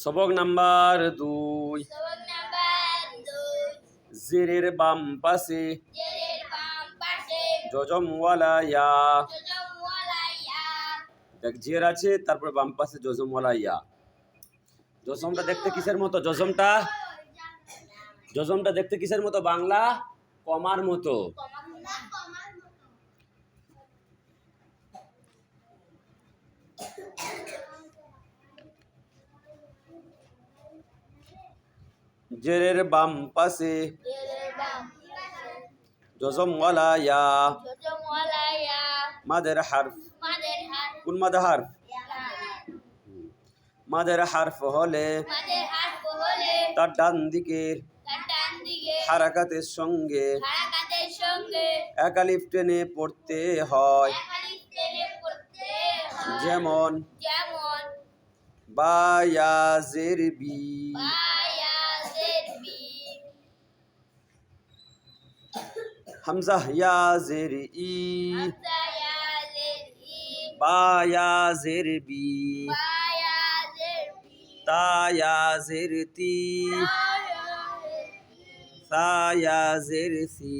সবক নাম্বার 2। জেরের বাম পাশে জজমওয়ালা ইয়া। দেখ জের আছে, তারপর বাম পাশে জজমওয়ালা ইয়া। জজমটা দেখতে কিসের মতো? জজমটা দেখতে কিসের মতো? বাংলা কমার মতো। জেরের বাম পাশে জজমওয়ালা ইয়া। মাদের হারফ। কোন মাদের হারফ? মাদের হারফ হলে তার ডান দিকের হারাকাতের সঙ্গে এক আলিফ টেনে পড়তে হয়। যেমন বা ইয়া জের বি। হামজা ইয়া জের ই। বা ইয়া জের বি। তা ইয়া জের তি। সা ইয়া জের সি।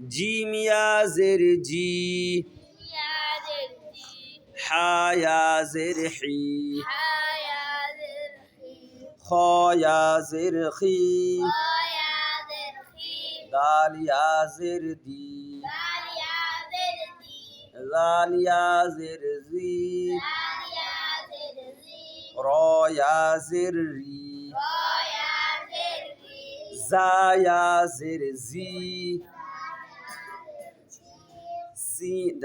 জিম ইয়া জের জি। হা ইয়া জের হি। খ ইয়া জের খি। দাল ইয়া জের দি। জাল ইয়া জের জি। র ইয়া জের রি। জা ইয়া জের জি। সিন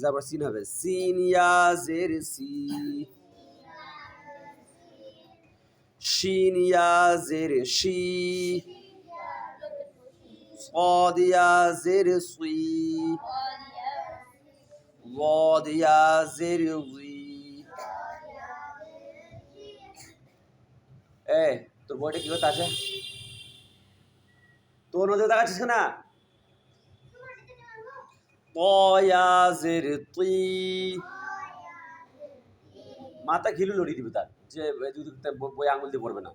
যাবার সিন হবে। সিন ইয়া জের সি। শিন ইয়া জের শি। صاد ইয়া জের সি। ضاد ইয়া জের জি। তোর বইটা কি করতে আছে? তোর নদী দেখাচ্ছিস না? মাথা ঘিলু লড়িয়ে দিবে তার, যে বই আঙুল দিয়ে পড়বে না।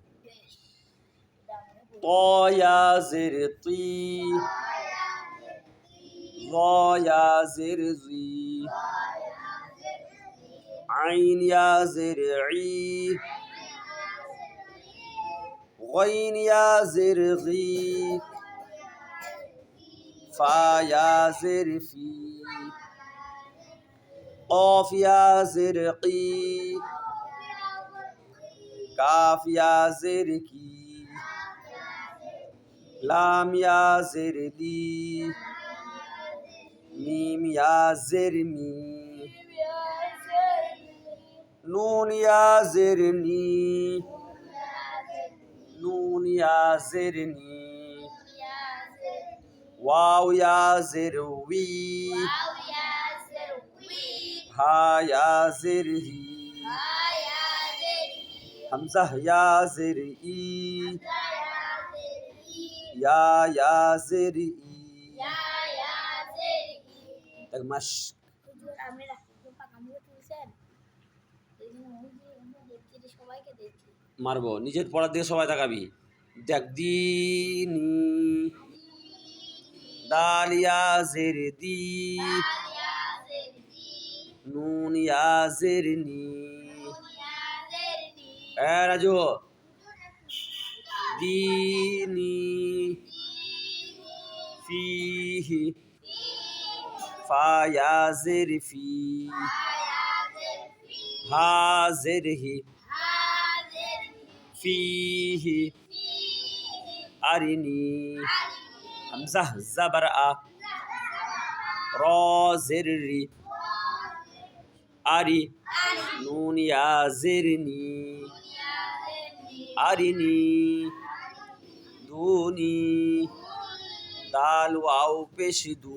তয়া জের তি। রয়া জের জি। আইন ইয়া জের ই। غين يا زرغي. فا يا زرفي. قاف يا زرقي. كاف يا زركي. لام يا زرلي. ميم يا زرمي. نون يا زرني. نون يا زرني. واو يا زروي. ها يا زرهي. حمزة يا زرئي. يا زرئي. مشك মারবো। নিজের পড়ার দিকে সবাই তাকাবি। দেখ দিনি। দাল ইয়া জের দি। নুন ইয়া জের নি। রাজু দিনি। ফিহি। ফা ইয়া জের ফি। হা জের হি। ফিহি। আরিনি। হামজা জাবার আ। র জের রি। আরি। নুন ইয়া জেরনি। আরিনি। দুনি। দাল ওয়াও পেশ দু।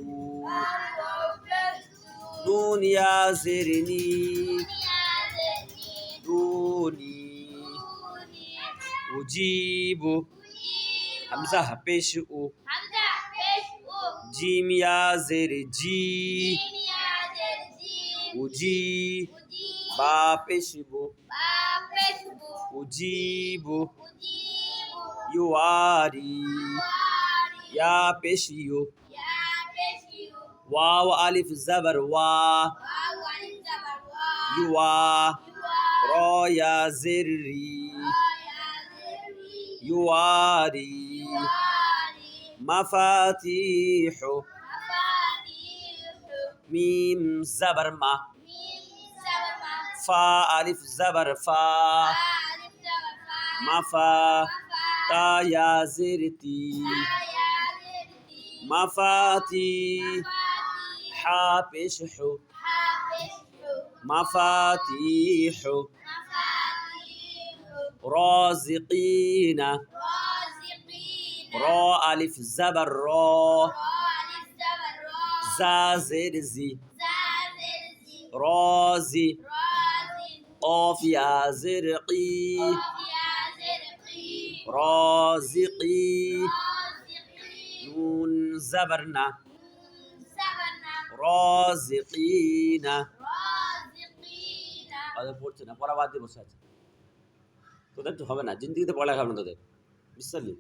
নুন ইয়া জেরনি। দুনি। উজিবু। হামজা পেশ উ। জিম ইয়া জের জি। উজি। বা পেশবু Bapesbu. উজিবু Ujibu. ইউয়ারি Wari. ইয়া পেশিয়ু Ya peshiu. ওয়াও আলিফ জাবার ওয়া Wawani zabarwa. ইউয়া Yuwa. র ইয়া জির রি Oya zeri. ইউয়ারি Yuwari. মাফাতিহু Mafatihu. মিম জাবার মা Mim zabarma. ফা আলিফ জাবার ফা Alif zabarma. মাফা Mafa. তা ইয়া জির তি Aya zeri. মাফাতি Mafati. হা পেশহু Habeshu. মাফাতিহু Mafatihu. রাজিকিনা Raziqina. র আলিফ জাবার র Alif zabarwa. জা জির জি Zazerzi. রাজি Razi. قاف يا زرقي Ya zerqi. رازقي Raziqi. نون زبرنا Sabana. رازقين Raziqina. ওদের পড়ছে না পড়া বাদ দিয়ে বসে আছে তোদের তো হবে না জিন্দিগিতে পড়া খাবে না তোদের বুঝলি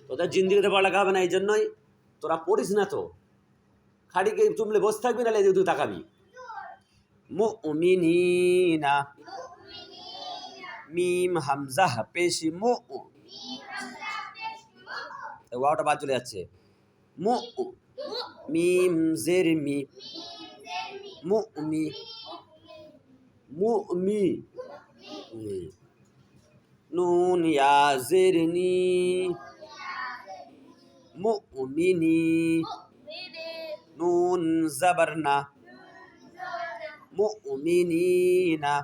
তোদের জিন্দিগিতে পড়া খাবে না এই জন্যই তোরা পড়িস না তো খাড়িকে চুমলে বসে থাকবি না তুই তাকাবি মুমিনিনা Mu'minina. মিম হামজা পেশি মু ওয়াওটা বাদ চলে যাচ্ছে মু মিম জের মি মুমি মুমি নুন ইয়া জের নি মুমিনি নুন জবরনা মুমিনিনা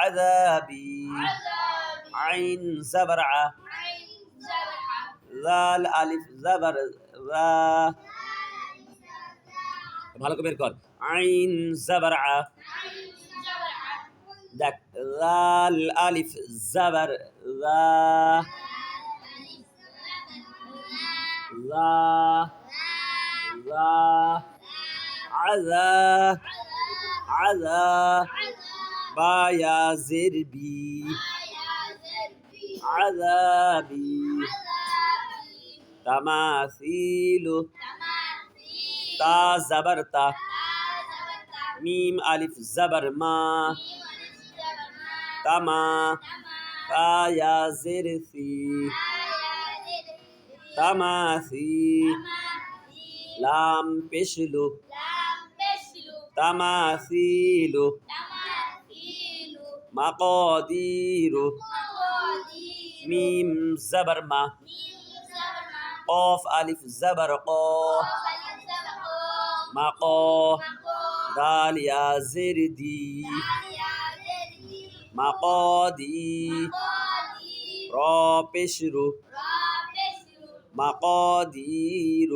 আযাবি আইন জবরআ লাল আলিফ জবর রা ভালো করে বের কর আইন জবরআ দেখ লাল আলিফ জবর রা রা রা আযা আযা বা ইয়া জির বি আযাবি তামাসিলু তা জবর তা মিম আলিফ জবর মা তামা ফা ইয়া জির সি তামাসি লাম পেশলু তামাসিলু মাকাদিরু মিম জবর মা قاف ألف زبر قا مقا دال يا زردي مقادي را بشرو مقادير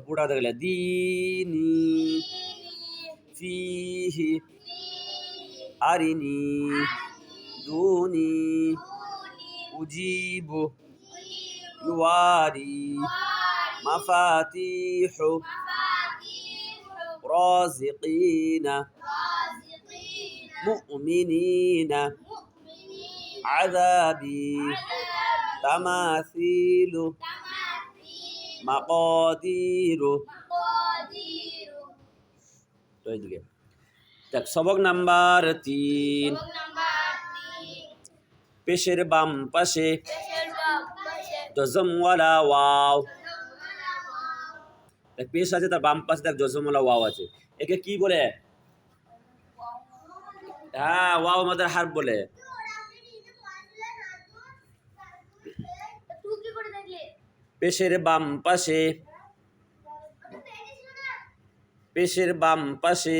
पूरा देख ले दीनी فيه أرني دوني أجيب يواري مفاتيح رازقين مؤمنين عذابي تماثيل مقادير তো এইদিকে দেখ সবক নাম্বার 3 পেশের বাম পাশে জজমওয়ালা ওয়াও দেখ পেশ আছে তার বাম পাশে দেখ জজমওয়ালা ওয়াও আছে একে কি বলে হ্যাঁ ওয়াও আমাদের হারফ বলে পেশের বাম পাশে পেশের বাম পাশে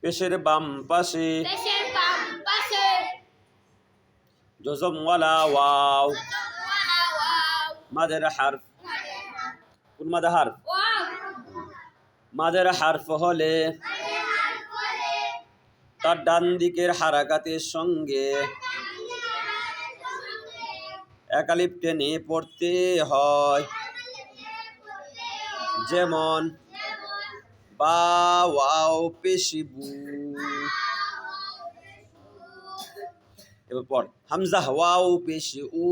পেশের বাম পাশে জজমওয়ালা ওয়াও মাদের হারফ কোন মাদের হারফ মাদের হারফ হলে তার ডান দিকের হারাকাতের সঙ্গে এক আলিফ টেনে পড়তে হয়, যেমন বা ওয়াও পেশি বু। এবার পড় হামজা ওয়াও পেশি উ,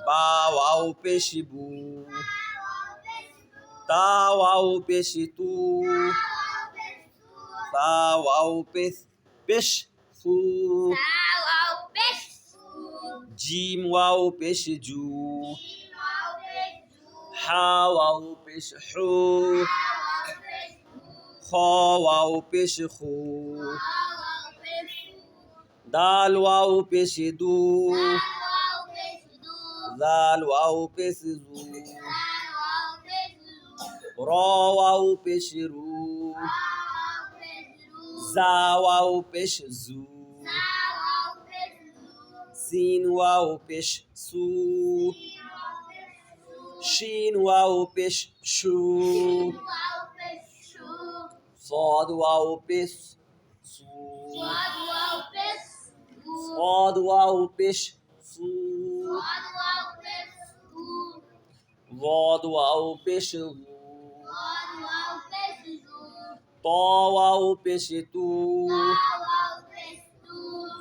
বা ওয়াও পেশি বু, তা ওয়াও পেশি তু, সা ওয়াও পেশ সু, জিম ওয়াও পেশি জু, হা ওয়াও পেশ হু, খ ওয়াও পেশ খু, দাল ওয়াও পেশি দু, জাল ওয়াও পেশি জু, র ওয়াও পেশি রু, জা ওয়াও পেশ জু, সিন ওয়াও পেশ সু, শিন ওয়াও পেশ শু, صاد واو بس سو، صاد واو بش سو، ضاد واو بش ضو، طا واو بش تو،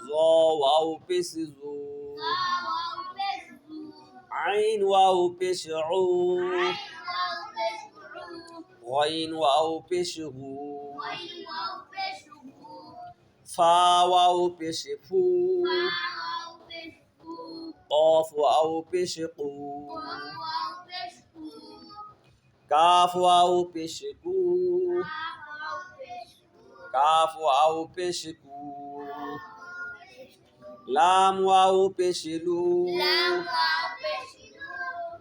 ظا واو بش زو، عين واو بش عو، غين واو بش غو، فا واو بش فو، قاف واو بش قو، কাফ ওয়াও পেশ কু, কাফ ওয়াও পেশ কু, লাম ওয়াও পেশ লু,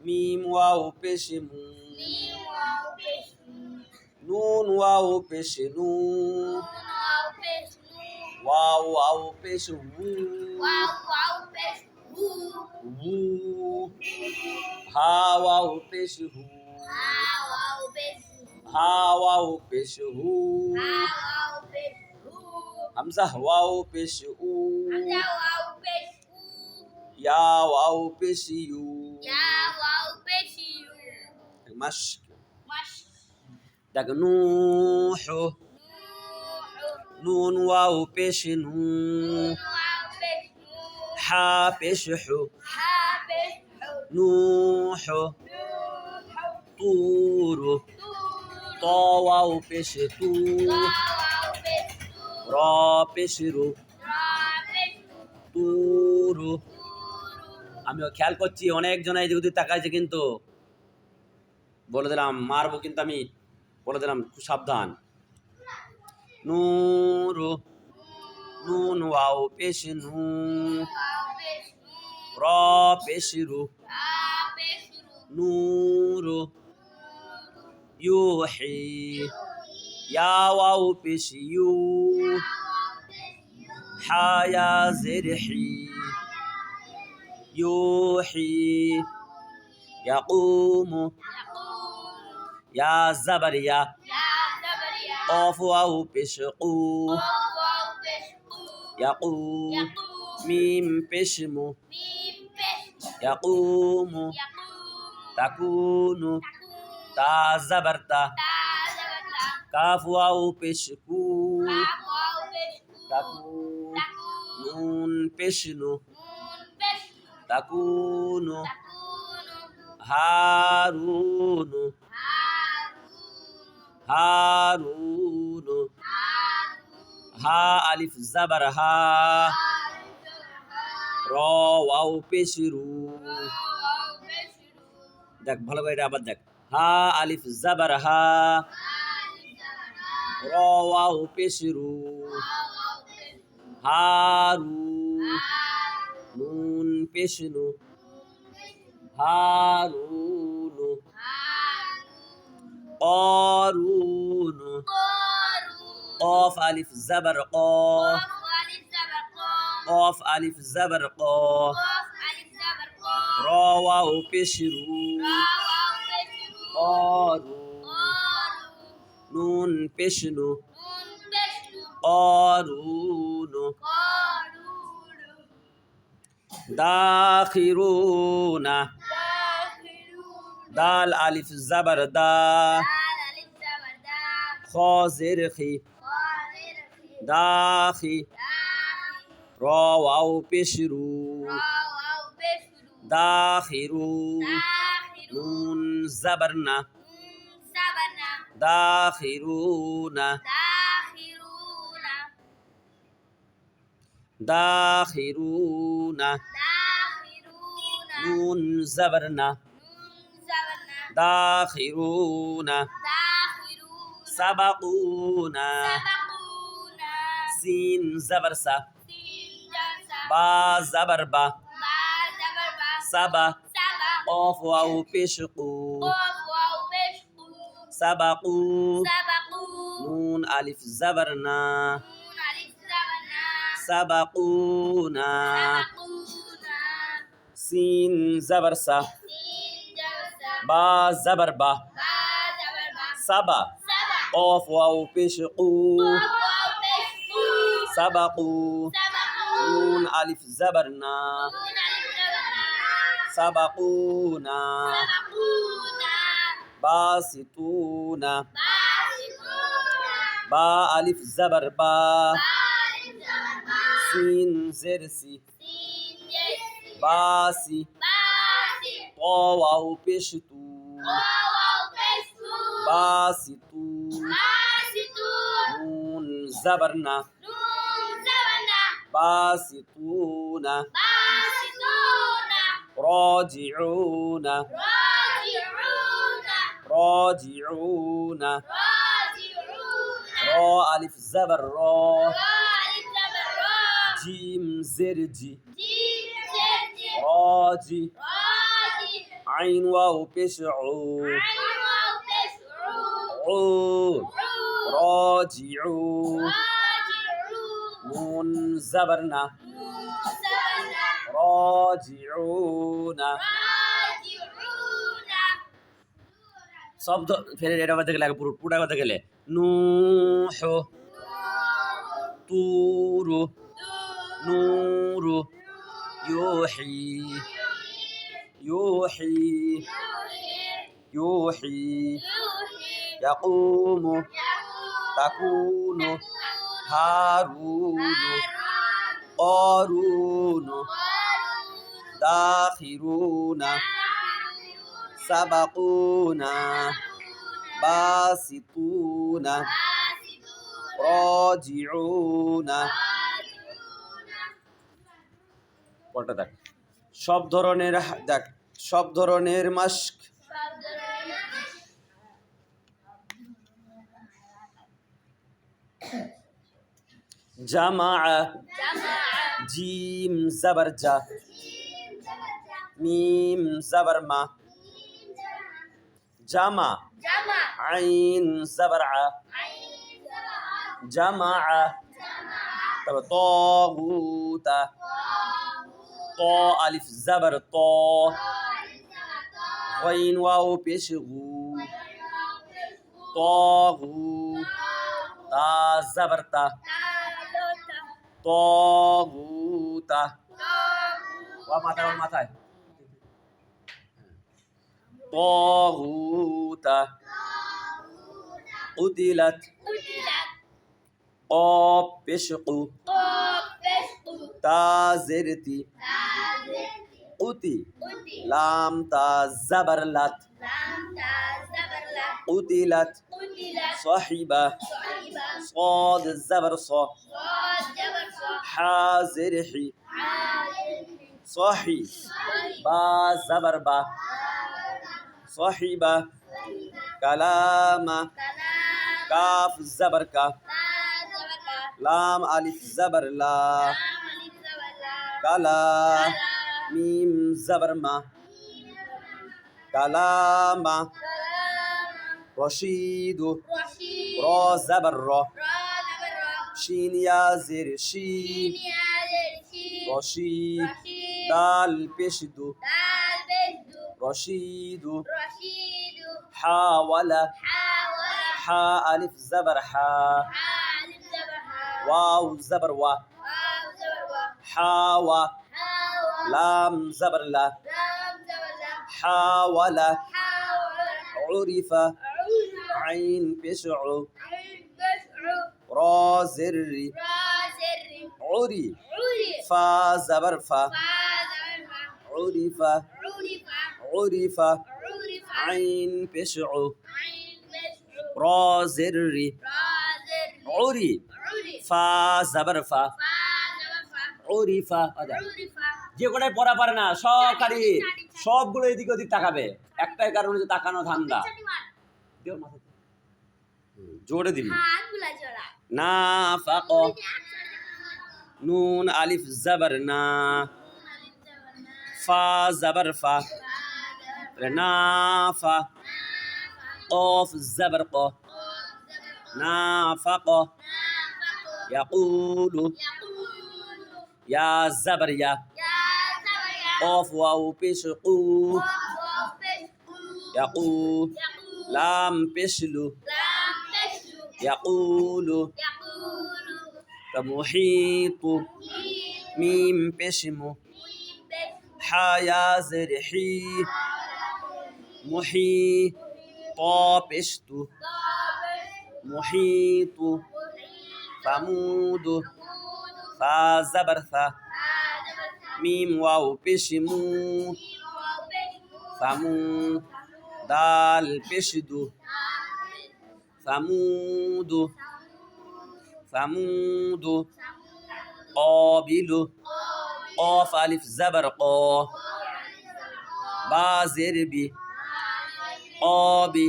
মিম ওয়াও পেশ মু, নুন ওয়াও পেশ নু, ওয়াও ওয়াও পেশ উ, উ, হা ওয়াও পেশ হু, হা ওয়াও পেশ হু, হামজা ওয়াও পেশ উ, ইয়া ওয়াও পেশ ইউ, মাশ দেখ নূহ, নুন ওয়াও পেশ নু, হা পেশ হু, নূহ, طور طا واو পেশ তু, র পেশ রু, তুরু। আমিও খেয়াল করছি অনেক জন এই দিকে তাকাইছে, কিন্তু বলে দিলাম মারবো, কিন্তু আমি বলে দিলাম খুব সাবধান। নূরু, নুন ওয়াও পেশ নু, র পেশ রু, নূরু, ইউহি, ইয়া ওয়াও পেশ ইউ, হা ইয়া জের হি, ইউহি, ইয়াকুমু, ইয়া জাবার ইয়া, قاف واو পেশ কু, ইয়াকু, মিম পেশ মু, ইয়াকুমু, তাকুনু, তা জাবার তা, কাফ ওয়াও পেশ কু, তাকু, নুন পেশ নু, তাকুনু, হারুনু, হারুনু, হা আলিফ জাবার হা, র ওয়াও পেশ রু, দেখ ভালো করে এটা আবার দেখ, হা আলিফ জাবার হা, র ওয়াও পেশ রু, হারু, নুন পেশ নু, হারুনু, قارون، قاف ألف زبر قا، قاف ألف زبر قا، را واو پیش رو، قارون، نون پیش نو، قارون. داخرون داخلون دال ألف زبر دا دال ألف زبر دا خا زر خي خاطر داخي داخل را واو پیش رو را واو بشرو داخرو داخلون نون زبرنا نون سبنا داخرون داخلون داخرون داخلون نون زبرنا نون سبنا داخرون داخلون سبقونا سبقون سين زبرسا سين جلسة با زبر با با زبر با سبا سبا قاف واو پیشقو قاف واو بشقو سبقو سبقوا نون ألف زبرنا نون ألف زبرنا سبقونا سبقونا سين زبرسا سين جلسة با زبر با با زبر با سبا سبا قاف واو پیشقو قاف واو بشقو سبقو سبقوا نون ألف زبرنا نون ألف زبرنا سبقونا سبقونا باسطون باسطون با ألف زبر با با ألف زبر با سين زرسي سين جلسة باسي باسي طا واو پیشتو واو بشقو باسطو باسطون نون زبرنا نون زبرنا باسطون باسطون راجعون راجعون راجعون راجعون را ألف زبر را ألف زبر را جيم زرجي جيم زرجي راجي راجي عين واو بشعو عين واو بشعو عو راجعو راجعون نون زبرنا نون زبرنا راجعون راجعون শব্দ ফেরে এটা কথা গেলে পুরোটা কথা গেলে নূহ তুরু নূরু ইউহি ইউহি ইউহি ইয়াকুমু তাকুনু হারুনু قارون داخرون سبقونا باسطون راجعون পরটা দেখ সব ধরনের দেখ সব ধরনের মাস্ক জামা জিম জবর জা মিম জবর মা জামা আইন জবর আ জামা তবে তাগুতা ত আলিফ জবর ত غين واو পেশ গু طاغو تا زبر تا طاغوتا মাথায় طاغوتا قتلت قاب بشقو تا زرتي قتي لام تا زبرلت قتلت صحبة صاد الزبر صا حازرحي صحي با زبر با صحبة كلام كاف الزبر كا لام ألف زبر لا كلا ميم زبر ما كلام رشيد را زبر را شين يا زر شي رشيد دال بشدو رشيد حاول حا ألف زبر حا واو زبر وا حاوى লাম জবর লা لام زبر لا হাওয়ালা حاول উরিফা عرف আইন পেশ উ عين بشع র জের রি راس উরি عرف ফা জবর ফা فاز عرف উরিফা عرف উরিফা عرف আইন পেশ উ عين بشع র জের রি راس উরি عرف ফা জবর ফা فاز عرف উরিফা আদা عرف যে কোটাই পড়া পারে না সহকারী সবগুলো এদিকে ওদিক তাকাবে একটাই কারণ হচ্ছে তাকানো ধান্দা দিও মাথাতে। জোরে দিবি হাত গুলা জোড়া না ফাক নুন আলিফ জবর না ফা জবর ফা না ফা قاف زبر ق نافق يقول يا زبر يا قاف واو پیش قو يقول لام پیشلو يقول محيط ميم پیشمو حيا زرحي محي طا پیشتو محيط ثمود فا زبر ثا ميم واو پیشمو ثمود دال پیشدو ثمود ثمود قابل قاف ألف زبر قا با زر بي قابي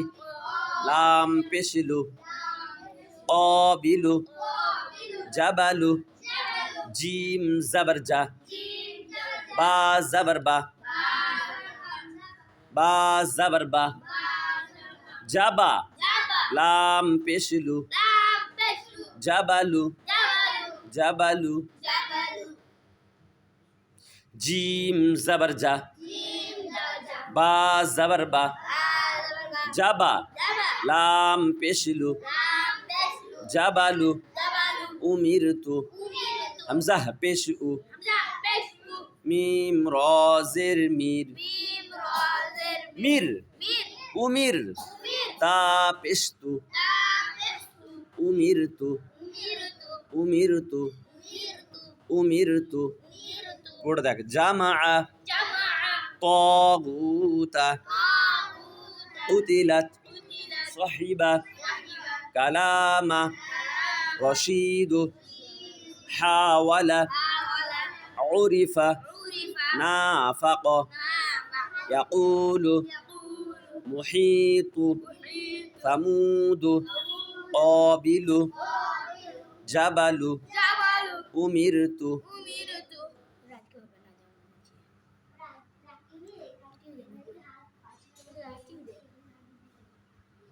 لام پیشلو قابل جبل جيم زبر جا با زبر با با زبر با جبا لام پیشلو جبلو جبلو جيم زبر جا با زبر با جبا لام پیشلو جبلو أمرتو همزة پیشو ميم را زر مير مير أمير تا پیشتو أمرتو أمرتو أمرتو পড়ে দেখ জামা طاغوت قتلت صحبة كلام رشيد حاول عرف نافق يقول محيط ثمود قابل جبل أمرت